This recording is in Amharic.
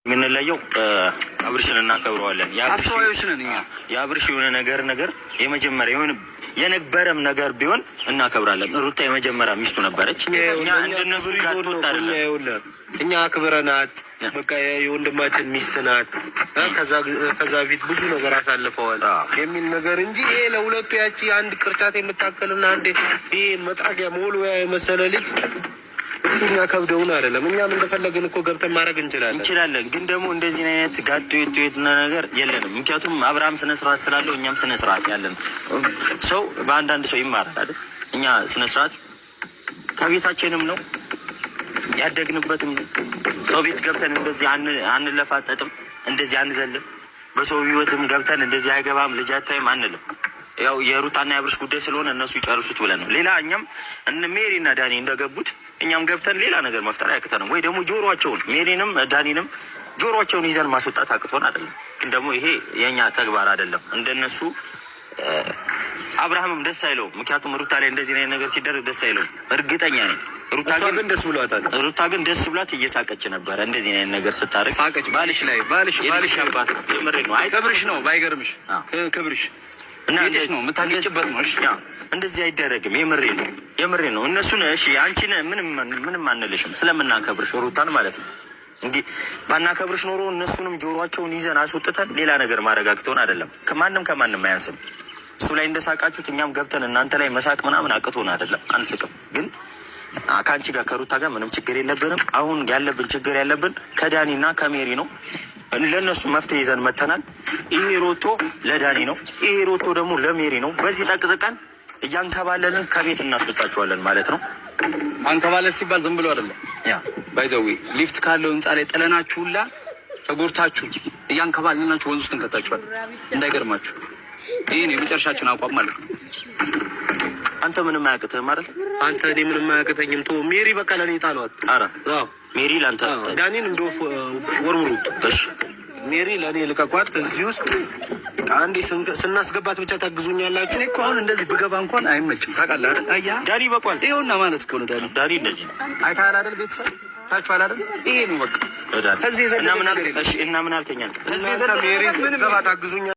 የምንለየው አብርሽን እናከብረዋለን። አስተዋዮች ነን እኛ። የአብርሽ የሆነ ነገር የመጀመሪያ የሆነ የነበረም ነገር ቢሆን እናከብራለን። ሩታ የመጀመሪያ ሚስቱ ነበረች። እኛ እንደነሱ እኛ አክብረናት፣ በቃ የወንድማችን ሚስት ናት። ከዛ ፊት ብዙ ነገር አሳልፈዋል የሚል ነገር እንጂ ይሄ ለሁለቱ ያቺ አንድ ቅርጫት የምታከልና አንድ ይሄ መጥረጊያ መወልወያ የመሰለ ልጅ እሱኛ ከብደውን አይደለም። እኛም እንደፈለግን እኮ ገብተን ማድረግ እንችላለን። ግን ደግሞ እንደዚህ አይነት ጋጥ የትና ነገር የለንም። ምክንያቱም አብርሃም ስነ ስርዓት ስላለው እኛም ስነ ስርዓት ያለን ሰው በአንዳንድ ሰው ይማራል አይደል? እኛ ስነ ስርዓት ከቤታችንም ነው ያደግንበትም ነው። ሰው ቤት ገብተን እንደዚህ አንለፋጠጥም፣ እንደዚህ አንዘልም። በሰው ህይወትም ገብተን እንደዚህ አይገባም ልጅ አታይም አንልም። ያው የሩታና የአብርሽ ጉዳይ ስለሆነ እነሱ ይጨርሱት ብለን ነው። ሌላ እኛም እነ ሜሪ እና ዳኒ እንደገቡት እኛም ገብተን ሌላ ነገር መፍጠር አያቅተንም። ወይ ደግሞ ጆሮቸውን ሜሪንም ዳኒንም ጆሮቸውን ይዘን ማስወጣት አቅቶን አይደለም። ግን ደግሞ ይሄ የእኛ ተግባር አይደለም። እንደነሱ አብርሃምም ደስ አይለውም። ምክንያቱም ሩታ ላይ እንደዚህ ነገር ሲደረግ ደስ አይለውም። እርግጠኛ ነኝ። ሩታ ግን ደስ ብሏት እየሳቀች ነበረ። እንደዚህ ነገር ስታደርግ ሳቀች። ባልሽ አባት ነው። የምሬን ነው። ክብርሽ ነው። ባይገርምሽ ክብርሽ እና እንዴት ነው የምታገጭበት ነው? እሺ እንደዚህ አይደረግም። የምሬ ነው። እነሱን እሺ አንቺን ምንም አንልሽም ስለምናከብርሽ ሩታን ማለት ነው። እንግዲህ ባናከብርሽ ኖሮ እነሱንም ጆሮአቸውን ይዘን አስወጥተን ሌላ ነገር ማረጋግተውን አይደለም። ከማንም አያንስም። እሱ ላይ እንደሳቃችሁት እኛም ገብተን እናንተ ላይ መሳቅ ምናምን አቅቶን አይደለም። አንስቅም። ግን ከአንቺ ጋር ከሩታ ጋር ምንም ችግር የለብንም። አሁን ችግር ያለብን ከዳኒና ከሜሪ ነው። ለእነሱ መፍትሄ ይዘን መተናል። ይሄ ሮቶ ለዳኒ ነው፣ ይሄ ሮቶ ደግሞ ለሜሪ ነው። በዚህ ጠቅጥቀን እያንከባለልን ከቤት እናስወጣችኋለን ማለት ነው። አንከባለል ሲባል ዝም ብሎ አይደለም። ያ ባይዘዊ ሊፍት ካለው ህንጻ ላይ ጥለናችሁላ ተጎርታችሁ እያንከባለልናችሁ ወንዝ ውስጥ እንከታችኋል። እንዳይገርማችሁ። ይሄን የመጨረሻችን አቋም ማለት ነው። አንተ ምንም አያቅትህም ማለት አንተ እኔ ምንም አያቅተኝም። ቶ ሜሪ በቃ ለኔ ጣሏት። ኧረ ሜሪ ላንተ ዳኒን እንደ ወርውሩት። እሺ ሜሪ ለኔ ልቀቋት። እዚህ ውስጥ አንዴ ስናስገባት ብቻ ታግዙኛላችሁ። እኔ እኮ አሁን እንደዚህ ብገባ እንኳን አይመችም። ታውቃለህ አይደል? አያ ዳኒ በቋል ይኸውና ማለት እኮ ነው። ዳኒ እንደዚህ ነው። አይተሃል አይደል? ቤተሰብ ታችኋል አይደል? ይሄ ነው በቃ። እዚህ ዘና ምን አልከኝ? እሺ እና ምን አልከኝ? እዚህ ዘና ሜሪ ገባ ታግዙኛ